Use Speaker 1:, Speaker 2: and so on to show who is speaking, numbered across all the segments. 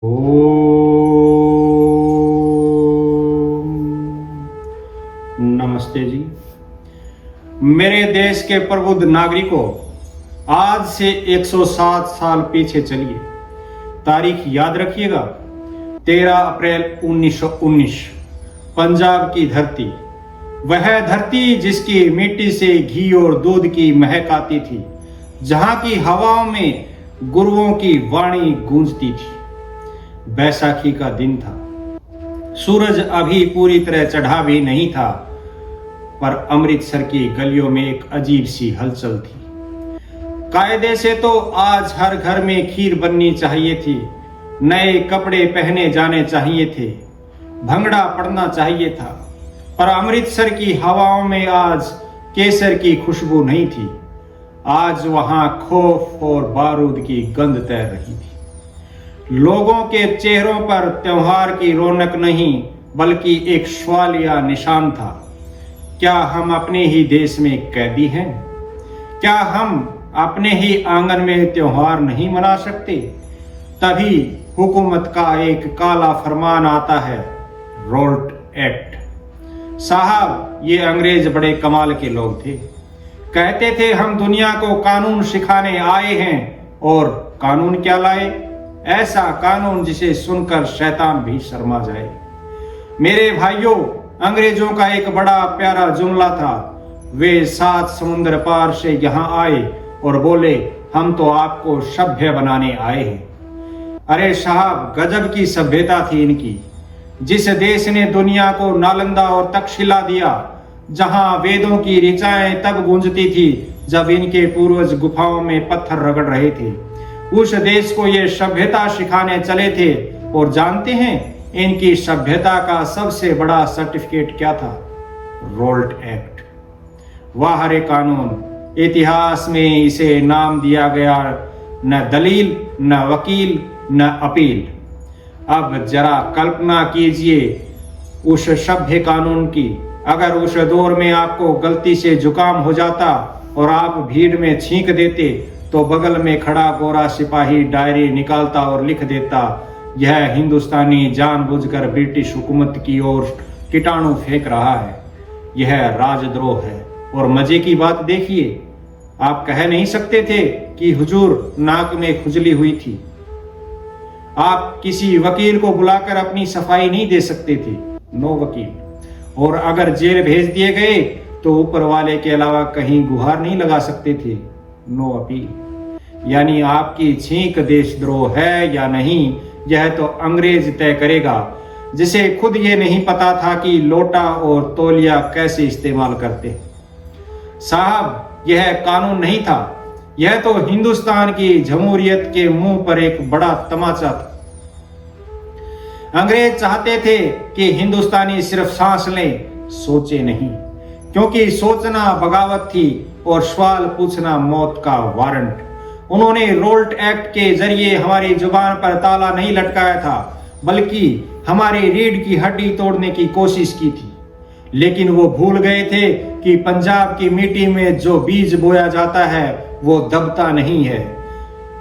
Speaker 1: ओम नमस्ते जी। मेरे देश के प्रबुद्ध नागरिकों, आज से 107 साल पीछे चलिए। तारीख याद रखिएगा, 13 अप्रैल 1919। पंजाब की धरती, वह धरती जिसकी मिट्टी से घी और दूध की महक आती थी, जहां की हवाओं में गुरुओं की वाणी गूंजती थी। बैसाखी का दिन था, सूरज अभी पूरी तरह चढ़ा भी नहीं था, पर अमृतसर की गलियों में एक अजीब सी हलचल थी। कायदे से तो आज हर घर में खीर बननी चाहिए थी, नए कपड़े पहने जाने चाहिए थे, भंगड़ा पड़ना चाहिए था, पर अमृतसर की हवाओं में आज केसर की खुशबू नहीं थी। आज वहां खौफ और बारूद की गंध तैर रही थी। लोगों के चेहरों पर त्योहार की रौनक नहीं, बल्कि एक सवाल या निशान था। क्या हम अपने ही देश में कैदी हैं? क्या हम अपने ही आंगन में त्योहार नहीं मना सकते? तभी हुकूमत का एक काला फरमान आता है, रोल्ट एक्ट। साहब, ये अंग्रेज बड़े कमाल के लोग थे। कहते थे हम दुनिया को कानून सिखाने आए हैं, और कानून क्या लाए? ऐसा कानून जिसे सुनकर शैतान भी शर्मा जाए। मेरे भाइयों, अंग्रेजों का एक बड़ा प्यारा जुमला था। वे 7 समुद्र पार से यहाँ आए और बोले, हम तो आपको सभ्य बनाने आए हैं। अरे साहब, गजब की सभ्यता थी इनकी। जिस देश ने दुनिया को नालंदा और तक्षशिला दिया, जहां वेदों की ऋचाएं तब गूंजती थी जब इनके पूर्वज गुफाओं में पत्थर रगड़ रहे थे, उस देश को ये सभ्यता सिखाने चले थे। और जानते हैं इनकी सभ्यता का सबसे बड़ा सर्टिफिकेट क्या था? Raoult act. वाह रे कानून! इतिहास में इसे नाम दिया गया, न दलील, न वकील, न अपील। अब जरा कल्पना कीजिए उस सभ्य कानून की। अगर उस दौर में आपको गलती से जुकाम हो जाता और आप भीड़ में छींक देते, तो बगल में खड़ा गोरा सिपाही डायरी निकालता और लिख देता, यह हिंदुस्तानी जानबूझकर ब्रिटिश हुकूमत की ओर कीटाणु फेंक रहा है, यह राजद्रोह है। और मजे की बात देखिए, आप कह नहीं सकते थे कि हुजूर नाक में खुजली हुई थी। आप किसी वकील को बुलाकर अपनी सफाई नहीं दे सकते थे, नो वकील। और अगर जेल भेज दिए गए तो ऊपर वाले के अलावा कहीं गुहार नहीं लगा सकते थे, नो अपील। यानी आपकी छींक देशद्रोह है या नहीं, यह तो अंग्रेज तय करेगा, जिसे खुद ये नहीं पता था कि लोटा और तौलिया कैसे इस्तेमाल करते। साहब, यह कानून नहीं था, यह तो हिंदुस्तान की जमहूरियत के मुंह पर एक बड़ा तमाचा था। अंग्रेज चाहते थे कि हिंदुस्तानी सिर्फ सांस लें, सोचे नहीं, क्योंकि सोचना बगावत थी और सवाल पूछना मौत का वारंट। उन्होंने रोल्ट एक्ट के जरिए हमारी जुबान पर ताला नहीं लटकाया था, बल्कि हमारी रीढ़ की हड्डी तोड़ने की कोशिश की थी। लेकिन वो भूल गए थे कि पंजाब की मिट्टी में जो बीज बोया जाता है वो दबता नहीं है,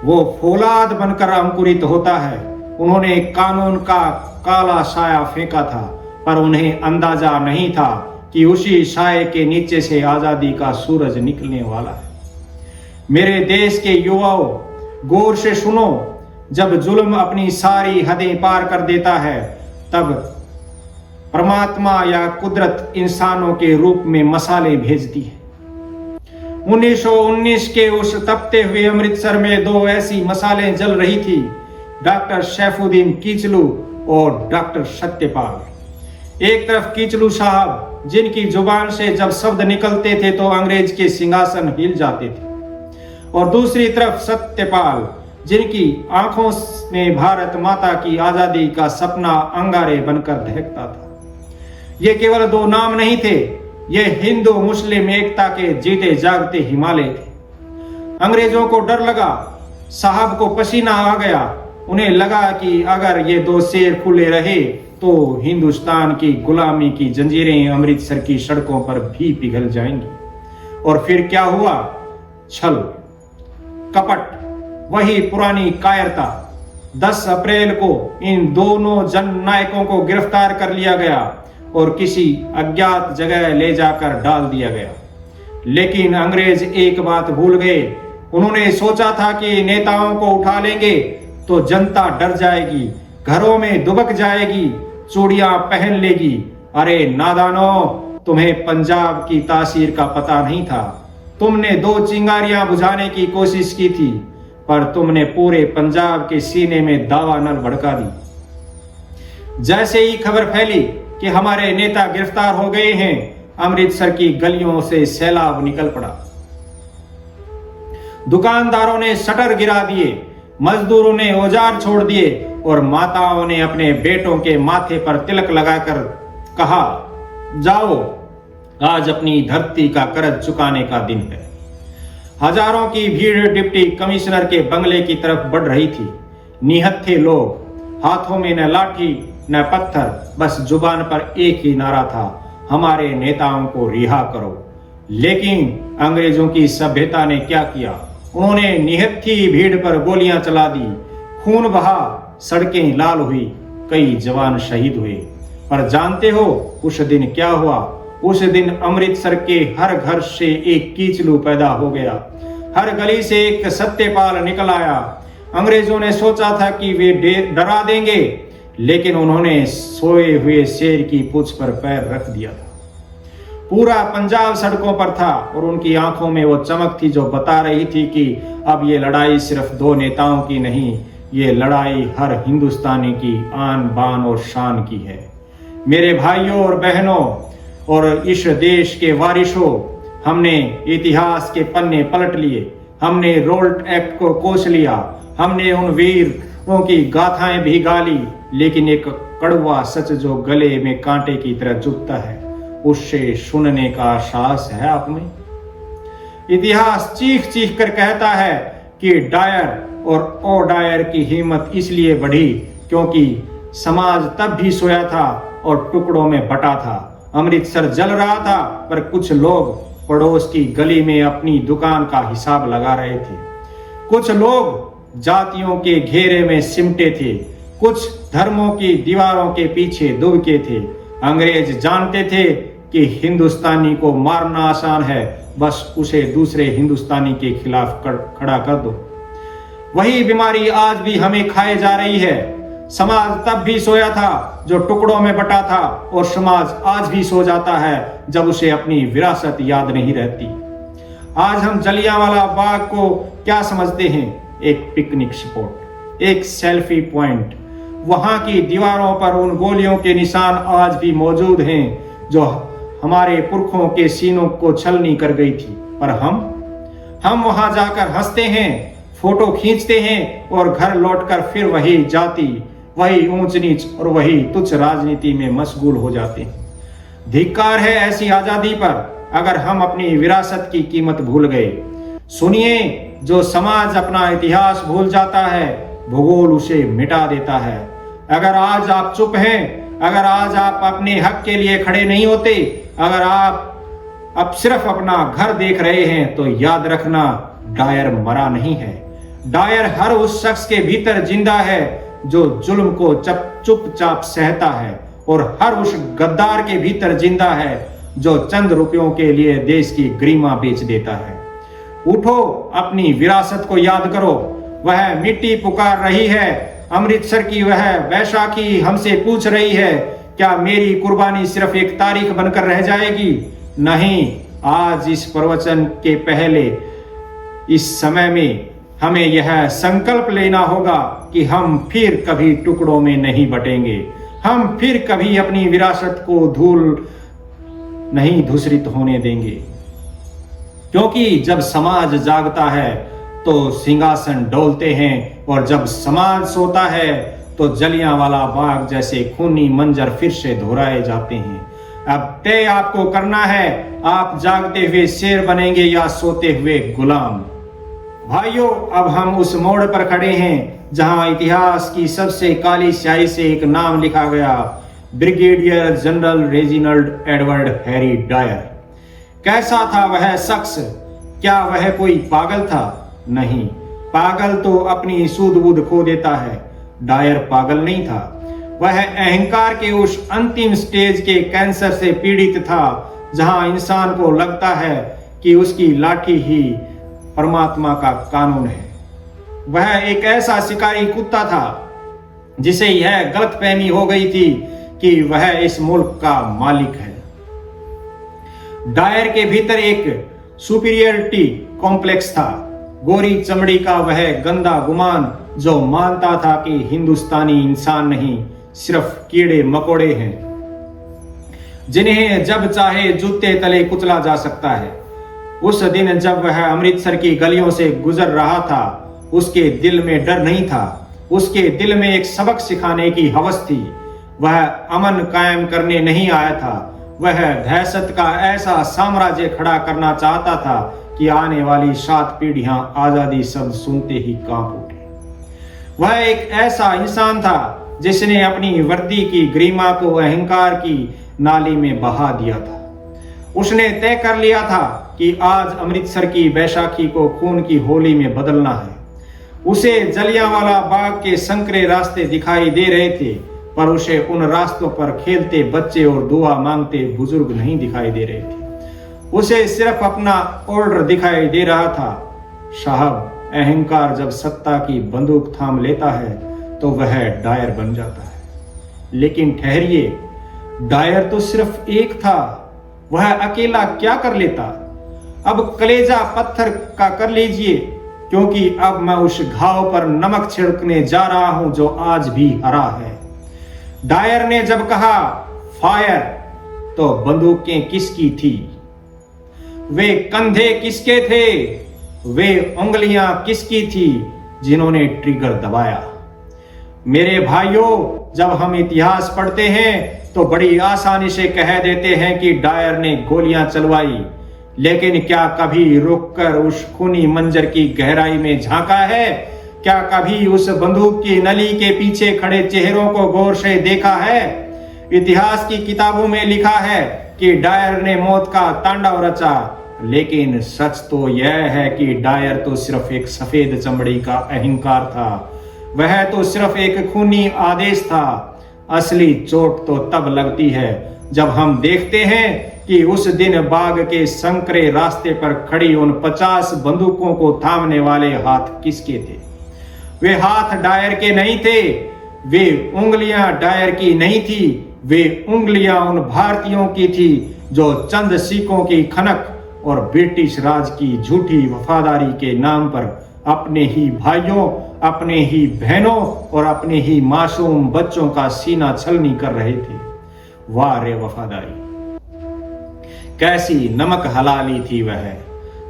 Speaker 1: वो फौलाद बनकर अंकुरित होता है। उन्होंने कानून का काला साया फेंका था, पर उन्हें अंदाजा नहीं था कि उसी साये के नीचे से आजादी का सूरज निकलने वाला है। मेरे देश के युवाओं, गौर से सुनो, जब जुल्म अपनी सारी हदें पार कर देता है, तब परमात्मा या कुदरत इंसानों के रूप में मसाले भेजती है। 1919 के उस तपते हुए अमृतसर में 2 ऐसी मसालें जल रही थी, डॉक्टर सैफुद्दीन किचलू और डॉक्टर सत्यपाल। एक तरफ किचलू साहब, जिनकी जुबान से जब शब्द निकलते थे तो अंग्रेज के सिंहासन हिल जाते थे, और दूसरी तरफ सत्यपाल, जिनकी आंखों में भारत माता की आजादी का सपना अंगारे बनकर दहकता था। ये केवल 2 नाम नहीं थे, ये हिंदू मुस्लिम एकता के जीते जागते हिमालय थे। अंग्रेजों को डर लगा, साहब को पसीना आ गया। उन्हें लगा कि अगर ये 2 शेर खुले रहे तो हिंदुस्तान की गुलामी की जंजीरें अमृतसर की सड़कों पर भी पिघल जाएंगी। और फिर क्या हुआ? छल, कपट, वही पुरानी कायरता। 10 अप्रैल को इन दोनों जननायकों को गिरफ्तार कर लिया गया और किसी अज्ञात जगह ले जाकर डाल दिया गया। लेकिन अंग्रेज एक बात भूल गए। उन्होंने सोचा था कि नेताओं को उठा लेंगे तो जनता डर जाएगी, घरों में दुबक जाएगी, चूड़ियां पहन लेगी। अरे नादानो, तुम्हें पंजाब की तासीर का पता नहीं था। तुमने 2 चिंगारियां बुझाने की कोशिश की थी, पर तुमने पूरे पंजाब के सीने में दावानल भड़का दी। जैसे ही खबर फैली कि हमारे नेता गिरफ्तार हो गए हैं, अमृतसर की गलियों से सैलाब निकल पड़ा। दुकानदारों ने शटर गिरा दिए, मजदूरों ने औजार छोड़ दिए और माताओं ने अपने बेटों के माथे पर तिलक लगाकर कहा, जाओ, आज अपनी धरती का कर्ज चुकाने का दिन है। हजारों की भीड़ डिप्टी कमिश्नर के बंगले की तरफ बढ़ रही थी। निहत्थे लोग, हाथों में न लाठी न पत्थर, बस जुबान पर एक ही नारा था, हमारे नेताओं को रिहा करो। लेकिन अंग्रेजों की सभ्यता ने क्या किया? उन्होंने निहत्थी भीड़ पर गोलियां चला दी, खून बहा, सड़कें लाल हुई, कई जवान शहीद हुए। पर जानते हो उस दिन क्या हुआ? उस दिन अमृतसर के हर घर से एक कीचलू पैदा हो गया, हर गली से एक सत्यपाल निकल आया। अंग्रेजों ने सोचा था कि वे डरा देंगे, लेकिन उन्होंने सोए हुए शेर की पूंछ पर पैर रख दिया था। पूरा पंजाब सड़कों पर था और उनकी आंखों में वो चमक थी जो बता रही थी कि अब ये लड़ाई सिर्फ 2 नेताओं की नहीं, ये लड़ाई हर हिंदुस्तानी की आन बान और शान की है। मेरे भाइयों और बहनों और इस देश के वारिसों, हमने इतिहास के पन्ने पलट लिए, हमने रोल्ट एक्ट को कोस लिया, हमने उन वीरों की गाथाएं भी गा ली, लेकिन एक कड़वा सच जो गले में कांटे की तरह चुभता है, उससे सुनने का साहस है आप में? इतिहास चीख चीख कर कहता है कि डायर और ओ डायर की हिम्मत इसलिए बढ़ी क्योंकि समाज तब भी सोया था और टुकड़ों में बटा था। अमृतसर जल रहा था, पर कुछ लोग पड़ोस की गली में अपनी दुकान का हिसाब लगा रहे थे। कुछ लोग जातियों के घेरे में सिमटे थे, कुछ धर्मों की दीवारों के पीछे दुबके थे। अंग्रेज जानते थे कि हिंदुस्तानी को मारना आसान है, बस उसे दूसरे हिंदुस्तानी के खिलाफ खड़ा कर दो। वही बीमारी आज भी हमें खाए जा रही है। समाज तब भी सोया था जो टुकड़ों में बटा था, और समाज आज भी सो जाता है जब उसे अपनी विरासत याद नहीं रहती। आज हम जलियांवाला बाग को क्या समझते हैं? एक पिकनिक स्पॉट, एक सेल्फी पॉइंट। वहां की दीवारों पर उन गोलियों के निशान आज भी मौजूद हैं जो हमारे पुरखों के सीनों को छलनी कर गई थी। पर हम वहां जाकर हंसते हैं, फोटो खींचते हैं और घर लौटकर फिर वही जाति, वही ऊंच नीच और वही तुच्छ राजनीति में मशगूल हो जाते हैं। धिक्कार है ऐसी आजादी पर अगर हम अपनी विरासत की कीमत भूल गए। सुनिए, जो समाज अपना इतिहास भूल जाता है, भूगोल उसे मिटा देता है। अगर आज आप चुप हैं, अगर आज आप अपने हक के लिए खड़े नहीं होते, अगर आप अब सिर्फ अपना घर देख रहे हैं, तो याद रखना, डायर मरा नहीं है। डायर हर उस शख्स के भीतर जिंदा है जो जुल्म को चुपचाप सहता है, और हर उस गद्दार के भीतर जिंदा है जो चंद रुपयों के लिए देश की गरिमा बेच देता है। उठो, अपनी विरासत को याद करो। वह मिट्टी पुकार रही है, अमृतसर की वह वैशाखी हमसे पूछ रही है, क्या मेरी कुर्बानी सिर्फ एक तारीख बनकर रह जाएगी? नहीं, आज इस प्रवचन के पहले इस समय में हमें यह संकल्प लेना होगा कि हम फिर कभी टुकड़ों में नहीं बटेंगे, हम फिर कभी अपनी विरासत को धूल नहीं धूसरित होने देंगे। क्योंकि जब समाज जागता है तो सिंहासन डोलते हैं, और जब समाज सोता है तो जलियांवाला बाग जैसे खूनी मंजर फिर से दोहराए जाते हैं। अब तय आपको करना है, आप जागते हुए शेर बनेंगे या सोते हुए गुलाम। भाइयों, अब हम उस मोड़ पर खड़े हैं जहां इतिहास की सबसे काली स्याही से एक नाम लिखा गया, brigadier general Reginald Edward Harry Dyer. कैसा था वह शख्स? क्या वह कोई पागल था? नहीं, पागल तो अपनी सूध बूध खो देता है। डायर पागल नहीं था, वह अहंकार के उस अंतिम स्टेज के कैंसर से पीड़ित था जहां इंसान को लगता है कि उसकी लाठी ही परमात्मा का कानून है। वह एक ऐसा शिकारी कुत्ता था जिसे यह गलतफहमी हो गई थी कि वह इस मुल्क का मालिक है। डायर के भीतर एक सुपीरियरिटी कॉम्प्लेक्स था, गोरी चमड़ी का वह गंदा गुमान जो मानता था कि हिंदुस्तानी इंसान नहीं, सिर्फ कीड़े मकोड़े हैं जिन्हें जब चाहे जूते तले कुचला जा सकता है। उस दिन जब वह अमृतसर की गलियों से गुजर रहा था, उसके दिल में डर नहीं था, उसके दिल में एक सबक सिखाने की हवस थी। वह अमन कायम करने नहीं आया था, वह दहशत का ऐसा साम्राज्य खड़ा करना चाहता था कि आने वाली 7 पीढ़ियां आजादी शब्द सुनते ही कांप उठे। वह एक ऐसा इंसान था जिसने अपनी वर्दी की गरिमा को अहंकार की नाली में बहा दिया था। उसने तय कर लिया था कि आज अमृतसर की बैसाखी को खून की होली में बदलना है। उसे जलियांवाला बाग के संकरे रास्ते दिखाई दे रहे थे, पर उसे उन रास्तों पर खेलते बच्चे और दुआ मांगते बुजुर्ग नहीं दिखाई दे रहे थे। उसे सिर्फ अपना ऑर्डर दिखाई दे रहा था। साहब, अहंकार जब सत्ता की बंदूक थाम लेता है तो वह डायर बन जाता है। लेकिन ठहरिए, डायर तो सिर्फ एक था, वह अकेला क्या कर लेता? अब कलेजा पत्थर का कर लीजिए, क्योंकि अब मैं उस घाव पर नमक छिड़कने जा रहा हूं जो आज भी हरा है। डायर ने जब कहा फायर, तो बंदूकें किसकी थी? वे कंधे किसके थे? वे उंगलियां किसकी थी जिन्होंने ट्रिगर दबाया? मेरे भाइयों, जब हम इतिहास पढ़ते हैं तो बड़ी आसानी से कह देते हैं कि डायर ने गोलियां चलवाई, लेकिन क्या कभी रुककर उस खूनी मंजर की गहराई में झांका है? क्या कभी उस बंदूक की नली के पीछे खड़े चेहरों को गौर से देखा है? इतिहास की किताबों में लिखा है कि डायर ने मौत का तांडव रचा, लेकिन सच तो यह है कि डायर तो सिर्फ एक सफेद चमड़ी का अहंकार था। वह तो सिर्फ एक खूनी आदेश था। असली चोट तो तब लगती है जब हम देखते हैं कि उस दिन बाग के संकरे रास्ते पर खड़ी उन 50 बंदूकों को थामने वाले हाथ किसके थे? वे हाथ डायर के नहीं थे, वे उंगलियां डायर की नहीं थी, वे उंगलियां उन भारतीयों की थी जो चंद सिक्कों की खनक और ब्रिटिश राज की झूठी वफादारी के नाम पर अपने ही भाइयों, अपने ही बहनों और अपने ही मासूम बच्चों का सीना छलनी कर रहे थे। वाह रे वफादारी, कैसी नमक हलाली थी वह।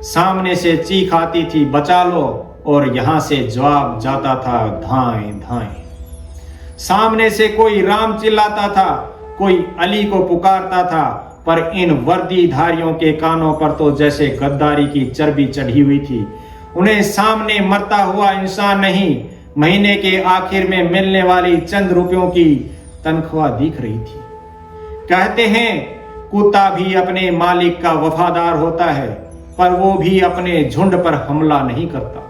Speaker 1: सामने से चीख आती थी बचा लो, और यहां से जवाब जाता था धाएं धाएं। सामने से कोई राम चिल्लाता था, कोई अली को पुकारता था, पर इन वर्दीधारियों के कानों पर तो जैसे गद्दारी की चर्बी चढ़ी हुई थी। उन्हें सामने मरता हुआ इंसान नहीं, महीने के आखिर में मिलने वाली चंद रुपयों की तनख्वाह दिख रही थी। कहते हैं कुत्ता भी अपने मालिक का वफादार होता है, पर वो भी अपने झुंड पर हमला नहीं करता।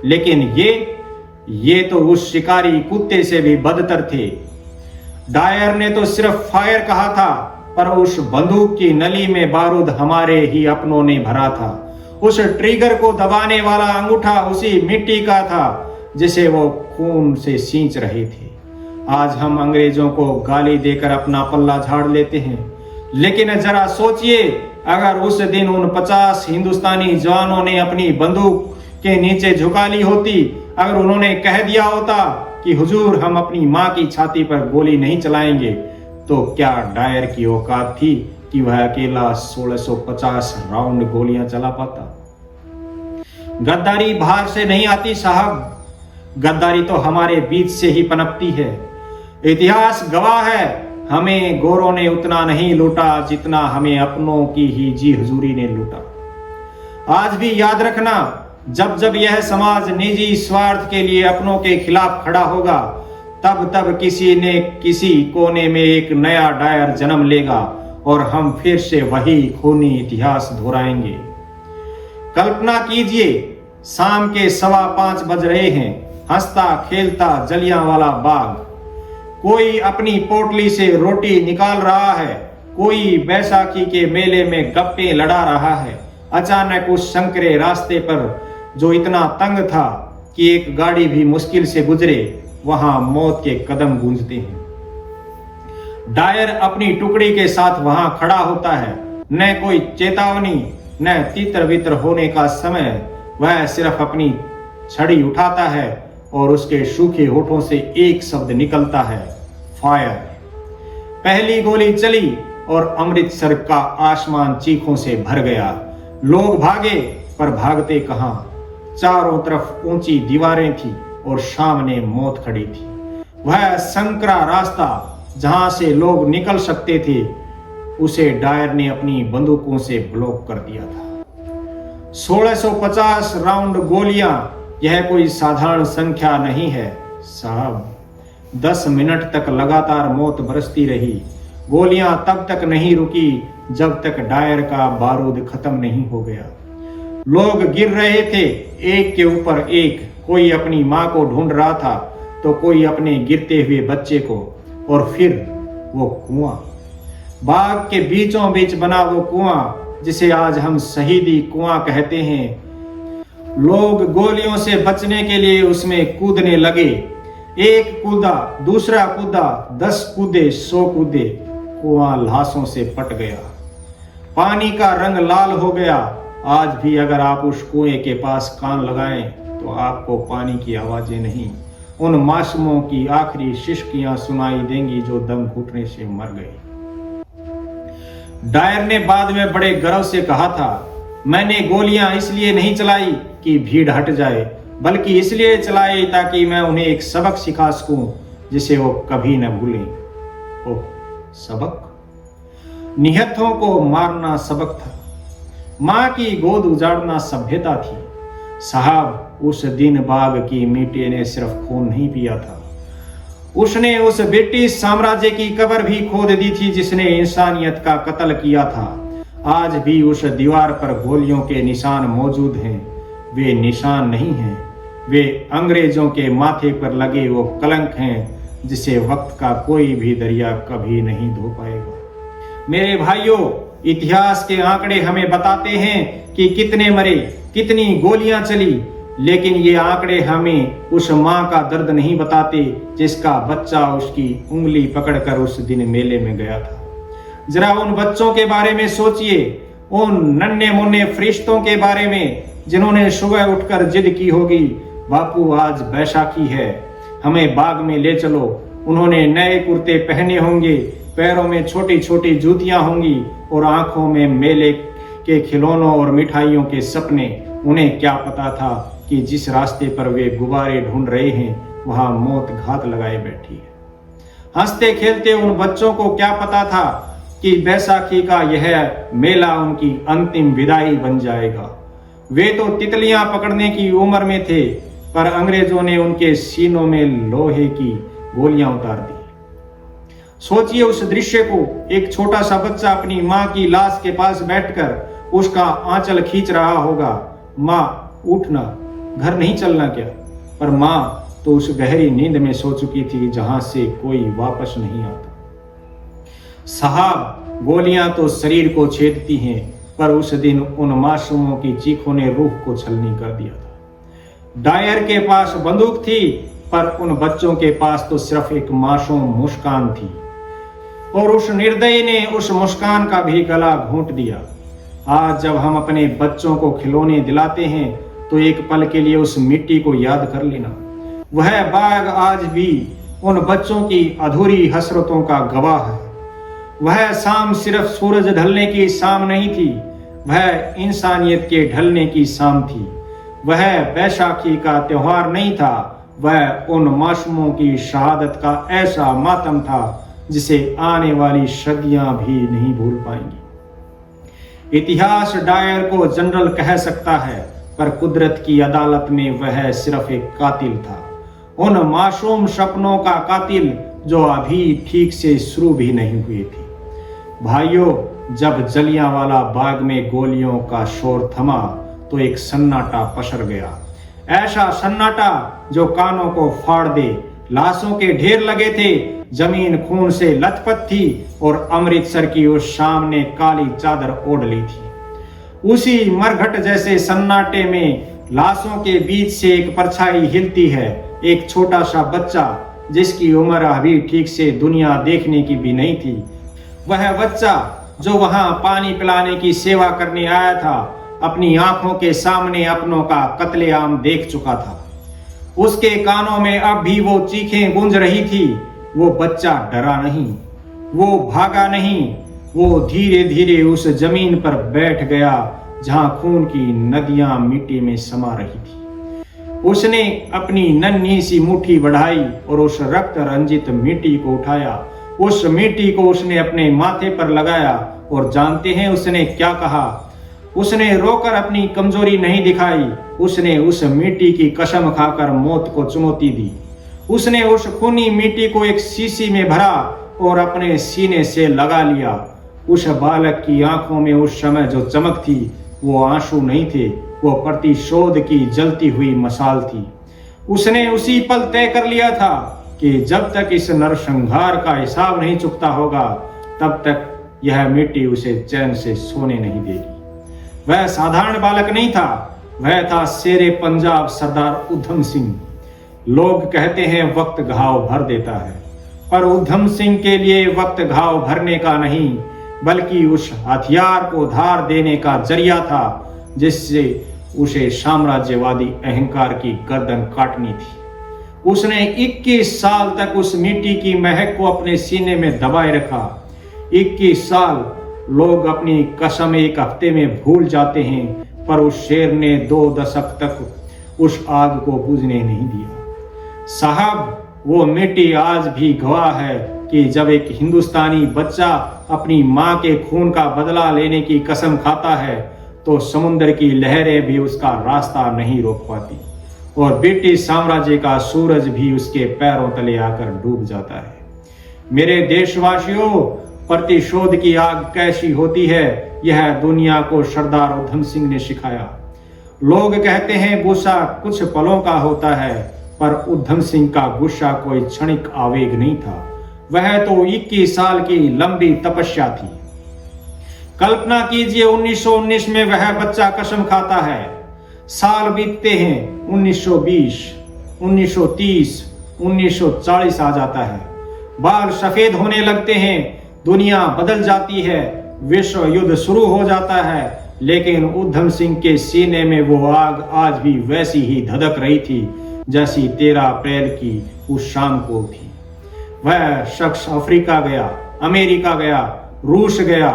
Speaker 1: लेकिन ये तो उस शिकारी कुत्ते से भी बदतर थे। डायर ने तो सिर्फ फायर कहा था, पर उस बंदूक की नली में बारूद हमारे ही अपनों ने भरा था। उस ट्रिगर को दबाने वाला अंगूठा उसी मिट्टी का था जिसे वो खून से सींच रहे थे। आज हम अंग्रेजों को गाली देकर अपना पल्ला झाड़ लेते हैं, लेकिन जरा सोचिए, अगर उस दिन उन 50 हिंदुस्तानी जवानों ने अपनी बंदूक के नीचे झुका ली होती, अगर उन्होंने कह दिया होता कि हुजूर हम अपनी मां की छाती पर गोली नहीं चलाएंगे, तो क्या डायर की औकात थी कि वह अकेला 1650 राउंड गोलियां चला पाता? गद्दारी बाहर से नहीं आती साहब, गद्दारी तो हमारे बीच से ही पनपती है। इतिहास गवाह है, हमें गोरों ने उतना नहीं लूटा जितना हमें अपनों की ही जी हुजूरी ने लूटा। आज भी याद रखना, जब जब यह समाज निजी स्वार्थ के लिए अपनों के खिलाफ खड़ा होगा, तब तब किसी ने किसी कोने में एक नया डायर जन्म लेगा और हम फिर से वही खूनी इतिहास दोहराएंगे। कल्पना कीजिए, शाम के 5:15 बज रहे हैं, हंसता खेलता जलियांवाला बाग। कोई अपनी पोटली से रोटी निकाल रहा है, कोई बैसाखी के मेले में गप्पे लड़ा रहा है। अचानक उस संकरे रास्ते पर जो इतना तंग था कि एक गाड़ी भी मुश्किल से गुजरे, वहां मौत के कदम गूंजते हैं। डायर अपनी टुकड़ी के साथ वहां खड़ा होता है। न कोई चेतावनी, न तितर बितर होने का समय। वह सिर्फ अपनी छड़ी उठाता है और उसके सूखे होठों से एक शब्द निकलता है, फायर। पहली गोली चली और अमृतसर का आसमान चीखों से भर गया। लोग भागे, पर भागते कहां। चारों तरफ ऊंची दीवारें थी और सामने मौत खड़ी थी। वह संकरा रास्ता जहां से लोग निकल सकते थे, उसे डायर ने अपनी बंदूकों से ब्लॉक कर दिया था। 1650 राउंड गोलियां, यह कोई साधारण संख्या नहीं है साहब। 10 मिनट तक लगातार मौत बरसती रही। गोलियां तब तक नहीं रुकी जब तक डायर का बारूद खत्म नहीं हो गया। लोग गिर रहे थे एक के ऊपर एक। कोई अपनी मां को ढूंढ रहा था तो कोई अपने गिरते हुए बच्चे को। और फिर वो कुआं, बाग के बीचों बीच बना वो कुआं जिसे आज हम शहीदी कुआं कहते हैं। लोग गोलियों से बचने के लिए उसमें कूदने लगे। एक कूदा, दूसरा कूदा, 10 कूदे, 100 कूदे। कुआं लाशों से पट गया। पानी का रंग लाल हो गया। आज भी अगर आप उस कुएं के पास कान लगाएं तो आपको पानी की आवाजें नहीं, उन मासूमों की आखिरी शिश्कियां सुनाई देंगी जो दम घुटने से मर गए। डायर ने बाद में बड़े गर्व से कहा था, मैंने गोलियां इसलिए नहीं चलाई कि भीड़ हट जाए, बल्कि इसलिए चलाई ताकि मैं उन्हें एक सबक सिखा सकूं जिसे वो कभी न भूलें। ओह, सबक? निहत्थों को मारना सबक था। मां की गोद उजाड़ना सभ्यता थी। साहब, उस दिन बाग की मीटे ने सिर्फ खून नहीं पिया था, उसने उस ब्रिटिश साम्राज्य की कब्र भी खोद दी थी जिसने इंसानियत का कत्ल किया था। आज भी उस दीवार पर गोलियों के निशान मौजूद हैं। वे निशान नहीं हैं, वे अंग्रेजों के माथे पर लगे वो कलंक हैं जिसे वक्त का कोई भी दरिया कभी नहीं धो पाएगा। मेरे भाइयों, इतिहास के आंकड़े हमें बताते हैं कि कितने मरे, कितनी गोलियां चली, लेकिन ये आंकड़े हमें उस मां का दर्द नहीं बताते जिसका बच्चा उसकी उंगली पकड़कर उस दिन मेले में गया था। जरा उन बच्चों के बारे में सोचिए, उन नन्हे मुन्ने फरिश्तों के बारे में जिन्होंने सुबह उठकर जिद की होगी, बापू आज बैसाखी है, हमें बाग में ले चलो। उन्होंने नए कुर्ते पहने होंगे, पैरों में छोटी छोटी जूतियां होंगी और आंखों में मेले के खिलौनों और मिठाइयों के सपने। उन्हें क्या पता था कि जिस रास्ते पर वे गुब्बारे ढूंढ रहे हैं वहां मौत घात लगाए बैठी है। हंसते खेलते उन बच्चों को क्या पता था कि बैसाखी का यह मेला उनकी अंतिम विदाई बन जाएगा। वे तो तितलियां पकड़ने की उम्र में थे, पर अंग्रेजों ने उनके सीनों में लोहे की गोलियां उतार दी। सोचिए उस दृश्य को, एक छोटा सा बच्चा अपनी मां की लाश के पास बैठकर उसका आंचल खींच रहा होगा। मां, उठना, घर नहीं चलना क्या? पर मां तो उस गहरी नींद में सो चुकी थी जहां से कोई वापस नहीं आता। साहब, गोलियां तो शरीर को छेदती हैं, पर उस दिन उन मासूमों की चीखों ने रूह को छलनी कर दिया था। डायर के पास बंदूक थी, पर उन बच्चों के पास तो सिर्फ एक मासूम मुस्कान थी, और उस निर्दयी ने उस मुस्कान का भी गला घोंट दिया। आज जब हम अपने बच्चों को खिलौने दिलाते हैं तो एक पल के लिए उस मिट्टी को याद कर लेना। वह बाग आज भी उन बच्चों की अधूरी हसरतों का गवाह है। वह शाम सिर्फ सूरज ढलने की शाम नहीं थी, वह इंसानियत के ढलने की शाम थी। वह बैसाखी का त्योहार नहीं था, वह उन मासूमों की शहादत का ऐसा मातम था जिसे आने वाली सदियां भी नहीं भूल पाएंगी। इतिहास डायर को जनरल कह सकता है, पर कुदरत की अदालत में वह सिर्फ एक कातिल था, उन मासूम सपनों का कातिल जो अभी ठीक से शुरू भी नहीं हुए थे। भाइयों, जब जलियांवाला बाग में गोलियों का शोर थमा तो एक सन्नाटा पसर गया। ऐसा सन्नाटा जो कानों को फाड़ दे। लाशों के ढेर लगे थे, जमीन खून से लथपथ थी और अमृतसर की उस शाम ने काली चादर ओढ़ ली थी। उसी मरघट जैसे सन्नाटे में लाशों के बीच से एक परछाई हिलती है, एक छोटा सा बच्चा जिसकी उम्र अभी ठीक से दुनिया देखने की भी नहीं थी। वह बच्चा जो वहां पानी पिलाने की सेवा करने आया था, अपनी आंखों के सामने अपनों का कत्लेआम देख चुका था। उसके कानों में अब भी वो चीखें गूंज रही थी। वो बच्चा डरा नहीं, वो भागा नहीं, वो धीरे धीरे उस जमीन पर बैठ गया जहां खून की नदियां मिट्टी में समा रही थी। उसने अपनी नन्ही सी मुट्ठी बढ़ाई और उस रक्त रंजित मिट्टी को उठाया। उस मिट्टी को उसने अपने माथे पर लगाया और जानते हैं उसने क्या कहा? उसने रोकर अपनी कमजोरी नहीं दिखाई। उसने उस मिट्टी की कसम खाकर मौत को चुनौती दी। उसने उस खूनी मिट्टी को एक शीशी में भरा और अपने सीने से लगा लिया। उस बालक की आंखों में उस समय जो चमक थी वो आंसू नहीं थे, वो प्रतिशोध की जलती हुई मशाल थी। उसने उसी पल तय कर लिया था कि जब तक इस नरसंहार का हिसाब नहीं चुकता होगा तब तक यह मिट्टी उसे चैन से सोने नहीं देगी। वह साधारण बालक नहीं था, वह था शेरे पंजाब सरदार उधम सिंह। लोग कहते हैं वक्त घाव भर देता है, पर उधम सिंह के लिए वक्त घाव भरने का नहीं बल्कि उस हथियार को धार देने का जरिया था जिससे उसे साम्राज्यवादी अहंकार की गर्दन काटनी थी। उसने 21 साल तक उस मिट्टी की महक को अपने सीने में दबाए रखा। 21 साल लोग अपनी कसम एक हफ्ते में भूल जाते हैं, पर उस शेर ने 2 दशक तक उस आग को बुझने नहीं दिया। साहब, वो मिट्टी आज भी गवाह है कि जब एक हिंदुस्तानी बच्चा अपनी मां के खून का बदला लेने की कसम खाता है तो समुद्र की लहरें भी उसका रास्ता नहीं रोक पाती और ब्रिटिश साम्राज्य का सूरज भी उसके पैरों तले आकर डूब जाता है। मेरे देशवासियों, प्रतिशोध की आग कैसी होती है यह दुनिया को सरदार उधम सिंह ने सिखाया। लोग कहते हैं गुस्सा कुछ पलों का होता है, पर उधम सिंह का गुस्सा कोई क्षणिक आवेग नहीं था, वह तो 21 साल की लंबी तपस्या थी। कल्पना कीजिए 1919 में वह बच्चा कसम खाता है। साल बीतते हैं, 1920, 1930, 1940 आ जाता है। बाल सफेद होने लगते हैं, दुनिया बदल जाती है, विश्व युद्ध शुरू हो जाता है, लेकिन उधम सिंह के सीने में वो आग आज भी वैसी ही धधक रही थी जैसी 13 अप्रैल की उस शाम को थी। वह शख्स अफ्रीका गया, अमेरिका गया, रूस गया,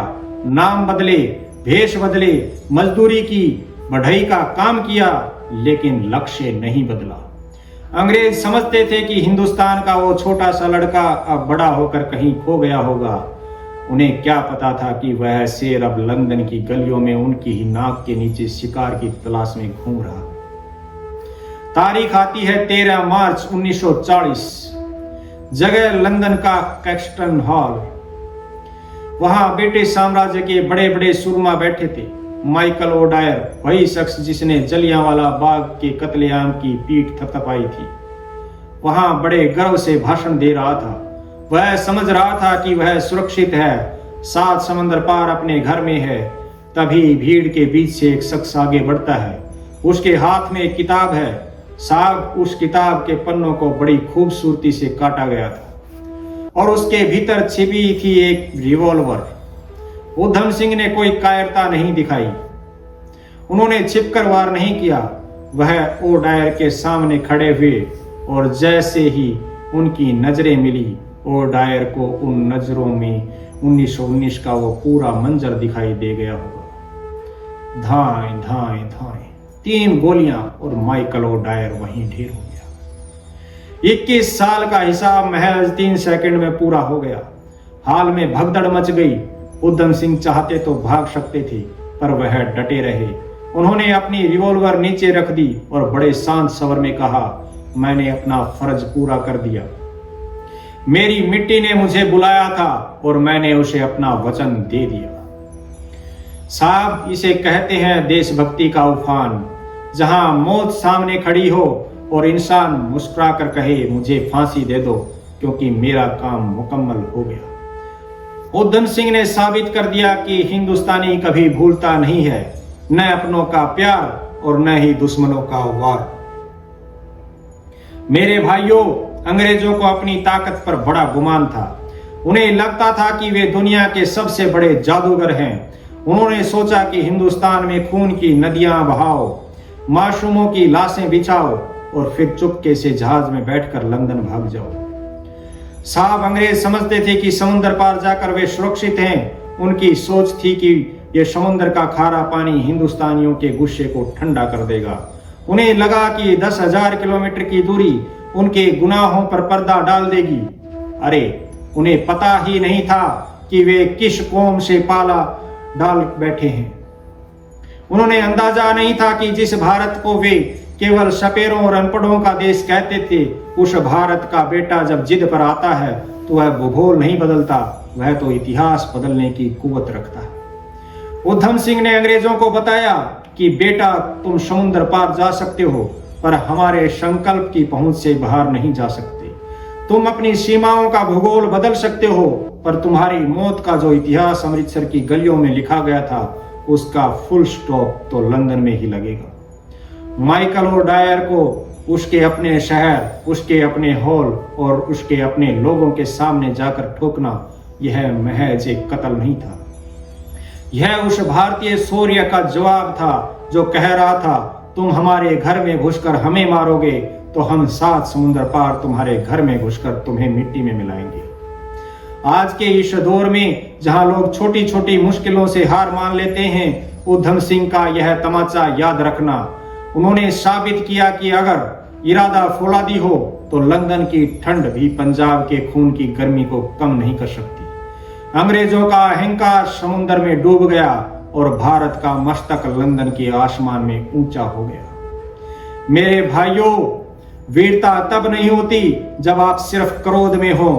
Speaker 1: नाम बदले, भेष बदले, मजदूरी की, बढ़ई का काम किया, लेकिन लक्ष्य नहीं बदला। अंग्रेज समझते थे कि हिंदुस्तान का वो छोटा सा लड़का अब बड़ा होकर कहीं खो गया होगा। उन्हें क्या पता था कि वह शेर अब लंदन की गलियों में उनकी ही नाक के नीचे शिकार की तलाश में घूम रहा। तारीख आती है 13 मार्च 1940। जगह लंदन का कैक्सटन हॉल। वहां ब्रिटिश साम्राज्य के बड़े बड़े सुरमा बैठे थे। माइकल ओडायर, वही शख्स जिसने जलियांवाला बाग के कत्लेआम की पीठ थपथपाई थी, वहां बड़े गर्व से भाषण दे रहा था। वह समझ रहा था कि वह सुरक्षित है, 7 समंदर पार अपने घर में है। तभी भीड़ के बीच से एक शख्स आगे बढ़ता है। उसके हाथ में एक किताब है। साहब, उस किताब के पन्नों को बड़ी खूबसूरती से काटा गया था और उसके भीतर छिपी थी एक रिवॉल्वर। उधम सिंह ने कोई कायरता नहीं दिखाई। उन्होंने छिपकर वार नहीं किया। वह ओडायर के सामने खड़े हुए और जैसे ही उनकी नजरें मिली, ओडायर को उन नजरों में 1919 का वो पूरा मंजर दिखाई दे गया होगा। धाएं धाएं धाएं 3 गोलियां और माइकल ओडायर वहीं ढेर हो गया। 21 साल का हिसाब महज 3 सेकंड में पूरा हो गया। हाल में भगदड़ मच गई। उधम सिंह चाहते तो भाग सकते थे, पर वह डटे रहे। उन्होंने अपनी रिवॉल्वर नीचे रख दी और बड़े शांत स्वर में कहा, मैंने अपना फर्ज पूरा कर दिया। मेरी मिट्टी ने मुझे बुलाया था और मैंने उसे अपना वचन दे दिया। साहब, इसे कहते हैं देशभक्ति का उफान। जहां मौत सामने खड़ी हो और इंसान मुस्कुरा कर कहे मुझे फांसी दे दो क्योंकि मेरा काम मुकम्मल हो गया। उधम सिंह ने साबित कर दिया कि हिंदुस्तानी कभी भूलता नहीं है न अपनों का प्यार और न ही दुश्मनों का वार। मेरे भाइयों, अंग्रेजों को अपनी ताकत पर बड़ा गुमान था। उन्हें लगता था कि वे दुनिया के सबसे बड़े जादूगर हैं। उन्होंने सोचा कि हिंदुस्तान में खून की नदियां बहाओ, मासूमों की लाशें बिछाओ और फिर चुपके से जहाज में बैठकर लंदन भाग जाओ। साहब, अंग्रेज समझते थे कि समुद्र पार जाकर वे सुरक्षित हैं। उनकी सोच थी कि यह समुद्र का खारा पानी हिंदुस्तानियों के गुस्से को ठंडा कर देगा। उन्हें लगा कि 10,000 किलोमीटर की दूरी उनके गुनाहों पर पर्दा डाल देगी। अरे, उन्हें पता ही नहीं था कि वे किस कौम से पाला डाल बैठे हैं। उन्होंने अंदाजा नहीं था कि जिस भारत को वे केवल सपेरों और अनपढ़ों का देश कहते थे, उस भारत का बेटा जब जिद पर आता है तो वह भूगोल नहीं बदलता, वह तो इतिहास बदलने की कुवत रखता है। उधम सिंह ने अंग्रेजों को बताया कि बेटा, तुम समुद्र पार जा सकते हो पर हमारे संकल्प की पहुंच से बाहर नहीं जा सकते। तुम अपनी सीमाओं का भूगोल बदल सकते हो पर तुम्हारी मौत का जो इतिहास अमृतसर की गलियों में लिखा गया था, उसका फुल स्टॉप तो लंदन में ही लगेगा। माइकल और डायर को उसके अपने शहर, उसके अपने हॉल और उसके अपने लोगों के सामने जाकर ठोकना यह महज एक कत्ल नहीं था। यह उस भारतीय शौर्य का जवाब था जो कह रहा था, तुम हमारे घर में घुसकर हमें मारोगे तो हम 7 समुद्र पार तुम्हारे घर में घुसकर तुम्हें मिट्टी में मिलाएंगे। आज के इस दौर में जहां लोग छोटी छोटी मुश्किलों से हार मान लेते हैं, उधम सिंह का यह तमाचा याद रखना। उन्होंने साबित किया कि अगर इरादा फौलादी हो तो लंदन की ठंड भी पंजाब के खून की गर्मी को कम नहीं कर सकती। अंग्रेजों का अहंकार समुद्र में डूब गया और भारत का मस्तक लंदन के आसमान में ऊंचा हो गया। मेरे भाइयों, वीरता तब नहीं होती जब आप सिर्फ क्रोध में हो।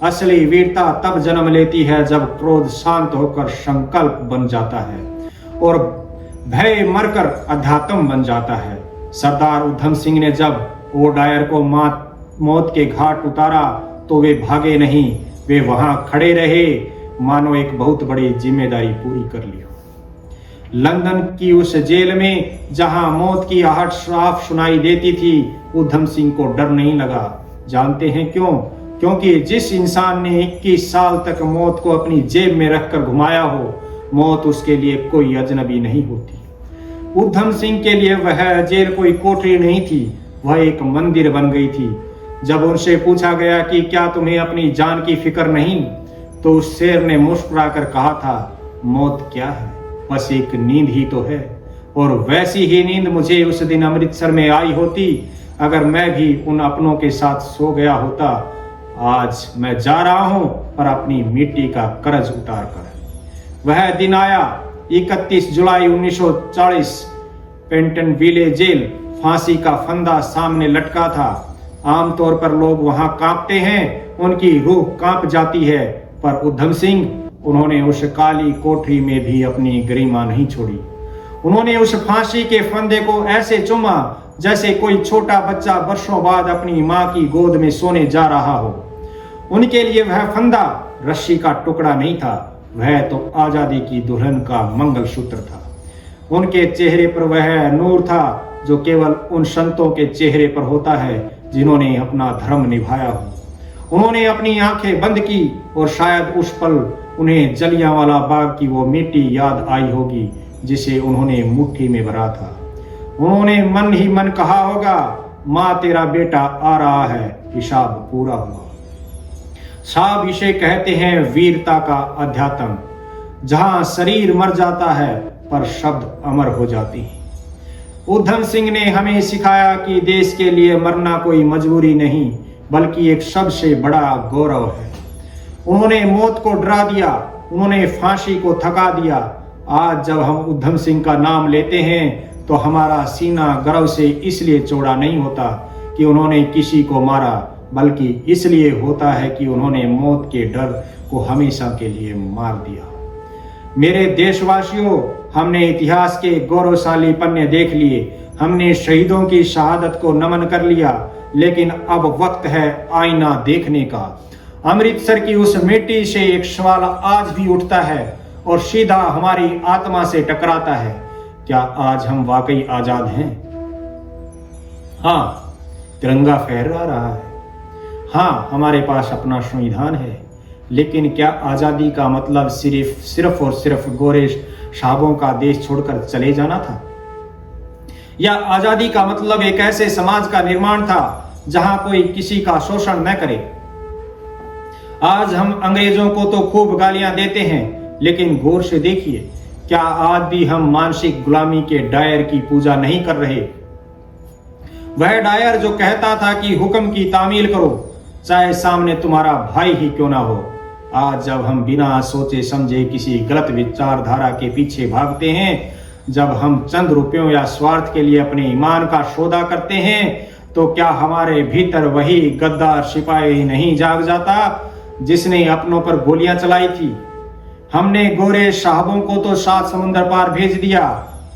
Speaker 1: असली वीरता तब जन्म लेती है जब क्रोध शांत होकर संकल्प बन जाता है और भय मरकर अध्यात्म बन जाता है। सरदार उधम सिंह ने जब ओडायर को मौत के घाट उतारा तो वे भागे नहीं, वे वहां खड़े रहे मानो एक बहुत बड़ी जिम्मेदारी पूरी कर ली हो। लंदन की उस जेल में जहां मौत की आहट साफ सुनाई देती थी, उधम सिंह को डर नहीं लगा। जानते हैं क्यों? क्योंकि जिस इंसान ने 21 साल तक मौत को अपनी जेब में रखकर घुमाया हो, मौत उसके लिए कोई अजनबी नहीं होती। उधम सिंह के लिए वह जेल कोई कोठरी नहीं थी, वह एक मंदिर बन गई थी। जब उनसे पूछा गया कि क्या तुम्हें अपनी जान की फिक्र नहीं, तो उस शेर ने मुस्कुराकर कहा था, मौत क्या है, बस एक नींद ही तो है। और वैसी ही नींद मुझे उस दिन अमृतसर में आई होती अगर मैं भी उन अपनों के साथ सो गया होता। आज मैं जा रहा हूं पर अपनी मिट्टी का कर्ज उतार कर। वह दिन आया 31 जुलाई 1940। पेंटनविले जेल, फांसी का फंदा सामने लटका था। आमतौर पर लोग वहां कांपते हैं, उनकी रूह कांप जाती है, पर उधम सिंह, उन्होंने उस काली कोठरी में भी अपनी गरिमा नहीं छोड़ी। उन्होंने उस फांसी के फंदे को ऐसे चूमा जैसे कोई छोटा बच्चा वर्षों बाद अपनी मां की गोद में सोने जा रहा हो। उनके लिए वह फंदा रस्सी का टुकड़ा नहीं था, वह तो आजादी की दुल्हन का मंगलसूत्र था। उनके चेहरे पर वह नूर था जो केवल उन संतों के चेहरे पर होता है जिन्होंने अपना धर्म निभाया हो। उन्होंने अपनी आंखें बंद की और शायद उस पल उन्हें जलियांवाला बाग की वो मिट्टी याद आई होगी जिसे उन्होंने मुट्ठी में भरा था। उन्होंने मन ही मन कहा होगा, मां तेरा बेटा आ रहा है, हिसाब पूरा हुआ। साहब, इसे कहते हैं वीरता का अध्यात्म, जहां शरीर मर जाता है पर शब्द अमर हो जाते हैं। उधम सिंह ने हमें सिखाया कि देश के लिए मरना कोई मजबूरी नहीं बल्कि एक सबसे बड़ा गौरव है। उन्होंने मौत को डरा दिया, उन्होंने फांसी को थका दिया। आज जब हम उधम सिंह का नाम लेते हैं तो हमारा सीना गर्व से इसलिए चौड़ा नहीं होता कि उन्होंने किसी को मारा, बल्कि इसलिए होता है कि उन्होंने मौत के डर को हमेशा के लिए मार दिया। मेरे देशवासियों, हमने इतिहास के गौरवशाली पन्ने देख लिए, हमने शहीदों की शहादत को नमन कर लिया, लेकिन अब वक्त है आईना देखने का। अमृतसर की उस मिट्टी से एक सवाल आज भी उठता है और सीधा हमारी आत्मा से टकराता है, क्या आज हम वाकई आजाद हैं? हाँ, तिरंगा फहरा रहा है। हाँ, हमारे पास अपना संविधान है, लेकिन क्या आजादी का मतलब सिर्फ और सिर्फ गोरे साहबों का देश छोड़कर चले जाना था? या आजादी का मतलब एक ऐसे समाज का निर्माण था जहां कोई किसी का शोषण न करे? आज हम अंग्रेजों को तो खूब गालियां देते हैं, लेकिन गौर से देखिए, क्या आज भी हम मानसिक गुलामी के डायर की पूजा नहीं कर रहे? वह डायर जो कहता था कि हुक्म की तामील करो, चाहे सामने तुम्हारा भाई ही क्यों ना हो। आज जब हम बिना सोचे समझे किसी गलत विचारधारा के पीछे भागते हैं, जब हम चंद रुपयों या स्वार्थ के लिए अपने ईमान का सौदा करते हैं, तो क्या हमारे भीतर वही गद्दार सिपाही नहीं जाग जाता जिसने अपनों पर गोलियां चलाई थी? हमने गोरे साहबों को तो 7 समुंदर पार भेज दिया,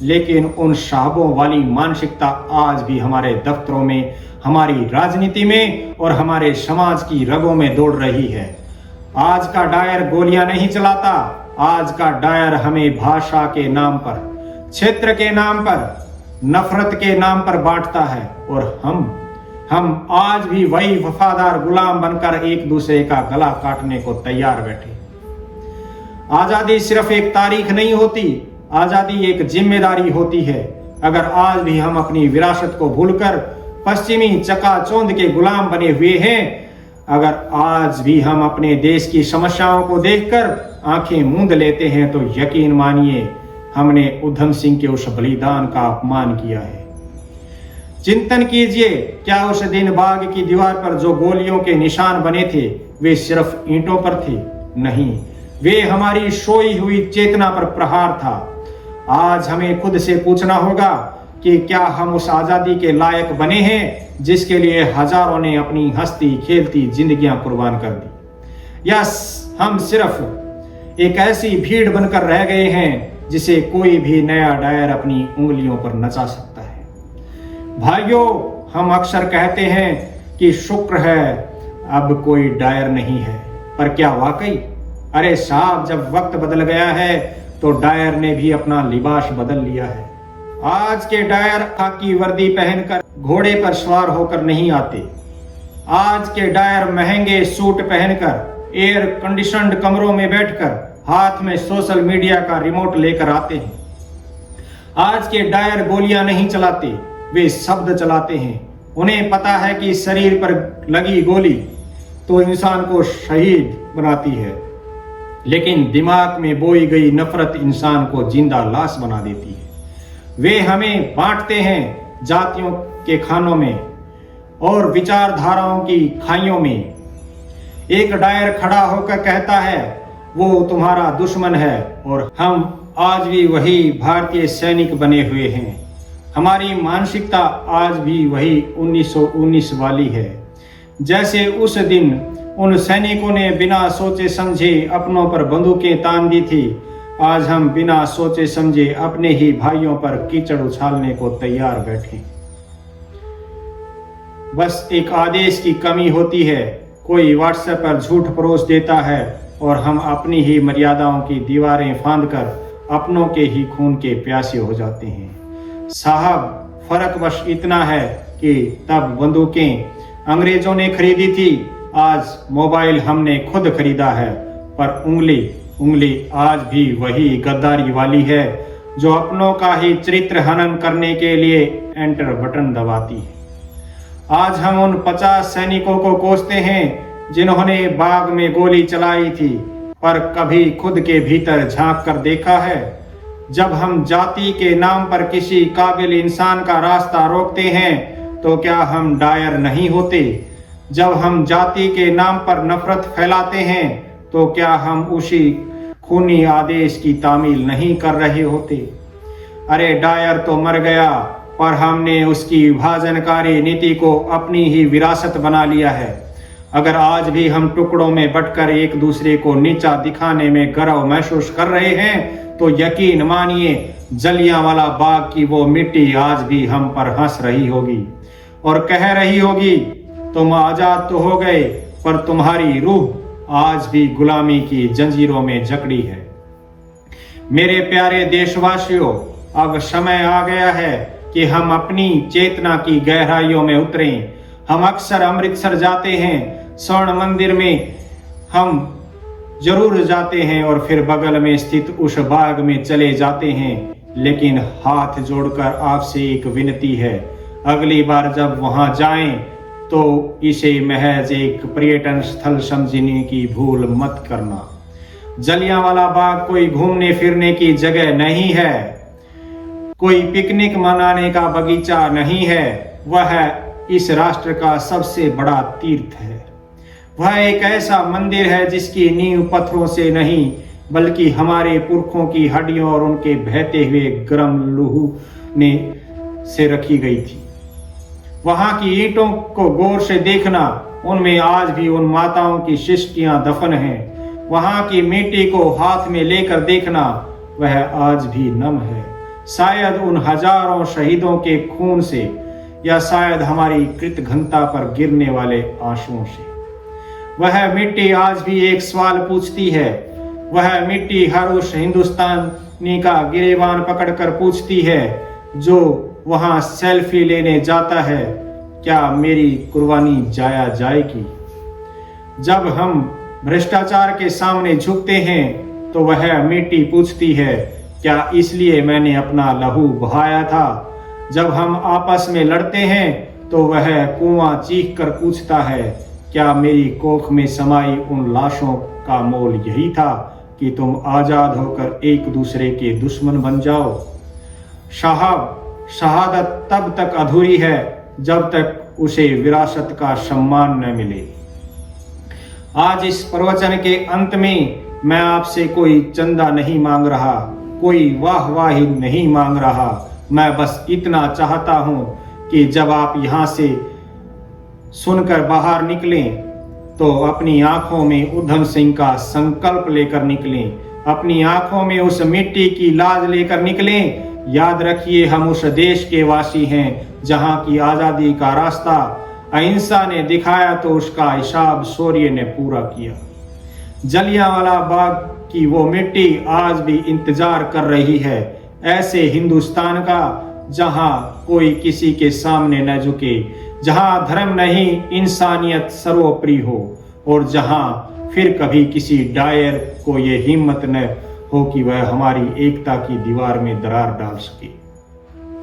Speaker 1: लेकिन उन साहबों वाली मानसिकता आज भी हमारे दफ्तरों में, हमारी राजनीति में और हमारे समाज की रगों में दौड़ रही है। आज का डायर गोलियां नहीं चलाता, आज का डायर हमें भाषा के नाम पर, क्षेत्र के नाम पर, नफरत के नाम पर बांटता है, और हम आज भी वही वफादार गुलाम बनकर एक दूसरे का गला काटने को तैयार बैठे। आजादी सिर्फ एक तारीख नहीं होती, आजादी एक जिम्मेदारी होती है। अगर आज भी हम अपनी विरासत को भूलकर पश्चिमी चकाचौंध के गुलाम बने हुए हैं, अगर आज भी हम अपने देश की समस्याओं को देखकर आंखें मूंद लेते हैं, तो यकीन मानिए हमने उधम सिंह के उस बलिदान का अपमान किया है। चिंतन कीजिए, क्या उस दिन बाग की दीवार पर जो गोलियों के निशान बने थे वे सिर्फ ईंटों पर थे? नहीं, वे हमारी सोई हुई चेतना पर प्रहार था। आज हमें खुद से पूछना होगा कि क्या हम उस आजादी के लायक बने हैं जिसके लिए हजारों ने अपनी हंसती खेलती जिंदगियां कुर्बान कर दी, या हम सिर्फ एक ऐसी भीड़ बनकर रह गए हैं जिसे कोई भी नया डायर अपनी उंगलियों पर नचा सकता है। भाइयों, हम अक्सर कहते हैं कि शुक्र है अब कोई डायर नहीं है, पर क्या वाकई? अरे साहब, जब वक्त बदल गया है तो डायर ने भी अपना लिबास बदल लिया है। आज के डायर खाकी वर्दी पहनकर घोड़े पर सवार होकर नहीं आते। आज के डायर महंगे सूट पहनकर एयर कंडीशन्ड कमरों में बैठकर हाथ में सोशल मीडिया का रिमोट लेकर आते हैं। आज के डायर गोलियां नहीं चलाते, वे शब्द चलाते हैं। उन्हें पता है कि शरीर पर लगी गोली तो इंसान को शहीद बनाती है, लेकिन दिमाग में बोई गई नफरत इंसान को जिंदा लाश बना देती है। वे हमें बांटते हैं जातियों के खानों में और विचारधाराओं की खाइयों में। एक डायर खड़ा होकर कहता है वो तुम्हारा दुश्मन है, और हम आज भी वही भारतीय सैनिक बने हुए हैं। हमारी मानसिकता आज भी वही 1919 वाली है, जैसे उस दिन उन सैनिकों ने बिना सोचे समझे अपनों पर बंदूकें तान दी थी। आज हम बिना सोचे समझे अपने ही भाइयों पर कीचड़ उछालने को तैयार बैठे। बस एक आदेश की कमी होती है, कोई व्हाट्सएप पर झूठ परोस देता है और हम अपनी ही मर्यादाओं की दीवारें फांदकर अपनों के ही खून के प्यासे हो जाते हैं। साहब, फर्क बस इतना है कि तब बंदूकें अंग्रेजों ने खरीदी थी, आज मोबाइल हमने खुद खरीदा है, पर उंगली आज भी वही गद्दारी वाली है जो अपनों का ही चरित्र हनन करने के लिए एंटर बटन दबाती है। आज हम उन 50 सैनिकों को कोसते हैं जिन्होंने बाग में गोली चलाई थी, पर कभी खुद के भीतर झांक कर देखा है? जब हम जाति के नाम पर किसी काबिल इंसान का रास्ता रोकते हैं तो क्या हम डायर नहीं होते? जब हम जाति के नाम पर नफरत फैलाते हैं तो क्या हम उसी खूनी आदेश की तामील नहीं कर रहे होते? अरे डायर तो मर गया, पर हमने उसकी विभाजनकारी नीति को अपनी ही विरासत बना लिया है। अगर आज भी हम टुकड़ों में बंटकर एक दूसरे को नीचा दिखाने में गर्व महसूस कर रहे हैं तो यकीन मानिए जलियांवाला बाग की वो मिट्टी आज भी हम पर हंस रही होगी और कह रही होगी, तुम आजाद तो हो गए पर तुम्हारी रूह आज भी गुलामी की जंजीरों में जकड़ी है। मेरे प्यारे देशवासियों, अब समय आ गया है कि हम अपनी चेतना की गहराइयों में उतरें। हम अक्सर अमृतसर जाते हैं, स्वर्ण मंदिर में हम जरूर जाते हैं और फिर बगल में स्थित उस बाग में चले जाते हैं, लेकिन हाथ जोड़कर आपसे एक विनती है, अगली बार जब वहां जाएं तो इसे महज एक पर्यटन स्थल समझने की भूल मत करना। जलियांवाला बाग कोई घूमने फिरने की जगह नहीं है, कोई पिकनिक मनाने का बगीचा नहीं है, वह इस राष्ट्र का सबसे बड़ा तीर्थ है। वह एक ऐसा मंदिर है जिसकी नींव पत्थरों से नहीं बल्कि हमारे पुरखों की हड्डियों और उनके बहते हुए गर्म लहू ने से रखी गई थी। वहां की ईंटों को गौर से देखना, उनमें आज भी उन माताओं की शिष्टियां दफन हैं। वहां की मिट्टी को हाथ में लेकर देखना, वह आज भी नम है, शायद उन हजारों शहीदों के खून से या शायद हमारी कृत घनता पर गिरने वाले आंसुओं से। वह मिट्टी आज भी एक सवाल पूछती है। वह मिट्टी हर उस हिंदुस्तानी का गिरेबान पकड़कर पूछती है जो वहां सेल्फी लेने जाता है, क्या मेरी कुर्बानी जाया जाएगी? जब हम भ्रष्टाचार के सामने झुकते हैं तो वह मिट्टी पूछती है, क्या इसलिए मैंने अपना लहू बहाया था? जब हम आपस में लड़ते हैं तो वह कुआं चीख कर पूछता है, क्या मेरी कोख में समाई उन लाशों का मोल यही था कि तुम आजाद होकर एक दूसरे के दुश्मन बन जाओ? शहादत तब तक अधूरी है जब तक उसे विरासत का सम्मान न मिले। आज इस प्रवचन के अंत में मैं आपसे कोई चंदा नहीं मांग रहा, कोई वाहवाही नहीं मांग रहा। मैं बस इतना चाहता हूं कि जब आप यहां से सुनकर बाहर निकलें तो अपनी आंखों में उधम सिंह का संकल्प लेकर निकलें, अपनी आंखों में उस मिट्टी की लाज लेकर निकलें। याद रखिए, हम उस देश के वासी हैं जहां की आजादी का रास्ता अहिंसा ने दिखाया तो उसका हिसाब शौर्य ने पूरा किया। जलियांवाला बाग की वो मिट्टी आज भी इंतजार कर रही है ऐसे हिंदुस्तान का जहां कोई किसी के सामने न झुके, जहां धर्म नहीं इंसानियत सर्वोपरि हो और जहां फिर कभी किसी डायर को ये हिम्मत न हो कि वह हमारी एकता की दीवार में दरार डाल सके।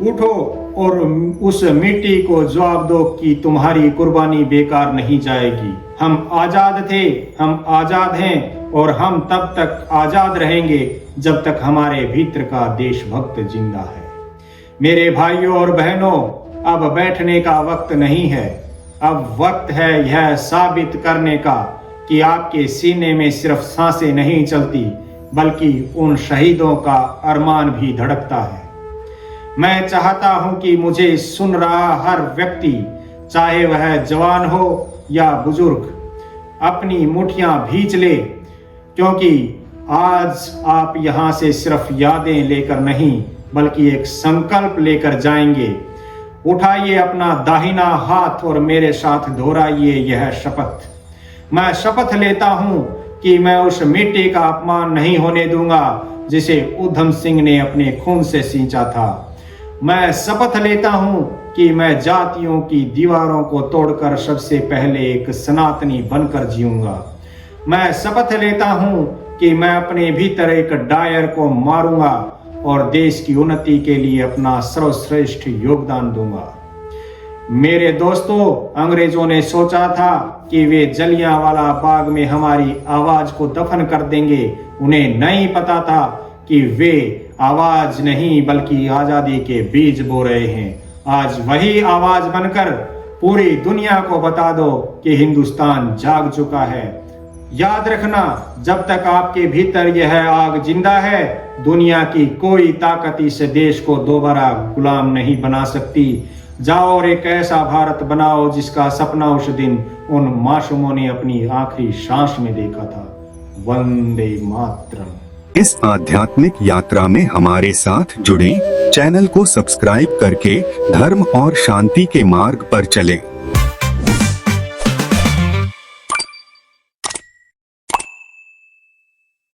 Speaker 1: उठो और उस मिट्टी को जवाब दो कि तुम्हारी कुर्बानी बेकार नहीं जाएगी। हम आजाद थे, हम आजाद हैं और हम तब तक आजाद रहेंगे जब तक हमारे भीतर का देशभक्त जिंदा है। मेरे भाइयों और बहनों, अब बैठने का वक्त नहीं है, अब वक्त है यह साबित करने का कि आपके सीने में सिर्फ सांसें नहीं चलती बल्कि उन शहीदों का अरमान भी धड़कता है। मैं चाहता हूं कि मुझे सुन रहा हर व्यक्ति, चाहे वह जवान हो या बुजुर्ग, अपनी मुट्ठियां भींच ले, क्योंकि आज आप यहां से सिर्फ यादें लेकर नहीं बल्कि एक संकल्प लेकर जाएंगे। उठाइए अपना दाहिना हाथ और मेरे साथ दोहराइए यह शपथ। मैं शपथ लेता हूं कि मैं उस मिट्टी का अपमान नहीं होने दूंगा जिसे उधम सिंह ने अपने खून से सींचा था। मैं शपथ लेता हूं कि मैं जातियों की दीवारों को तोड़कर सबसे पहले एक सनातनी बनकर जीऊंगा। मैं शपथ लेता हूं कि मैं अपने भीतर एक डायर को मारूंगा और देश की उन्नति के लिए अपना सर्वश्रेष्ठ योगदान दूंगा। मेरे दोस्तों, अंग्रेजों ने सोचा था कि वे जलियांवाला बाग में हमारी आवाज को दफन कर देंगे। उन्हें नहीं पता था कि वे आवाज नहीं बल्कि आजादी के बीज बो रहे हैं। आज वही आवाज बनकर पूरी दुनिया को बता दो कि हिंदुस्तान जाग चुका है। याद रखना, जब तक आपके भीतर यह आग जिंदा है, दुनिया की कोई ताकत इस देश को दोबारा गुलाम नहीं बना सकती। जाओ और एक ऐसा भारत बनाओ जिसका सपना उस दिन उन मासूमों ने अपनी आखिरी सांस में देखा था। वंदे मातरम।
Speaker 2: इस आध्यात्मिक यात्रा में हमारे साथ जुड़ें, चैनल को सब्सक्राइब करके धर्म और शांति के मार्ग पर चलें।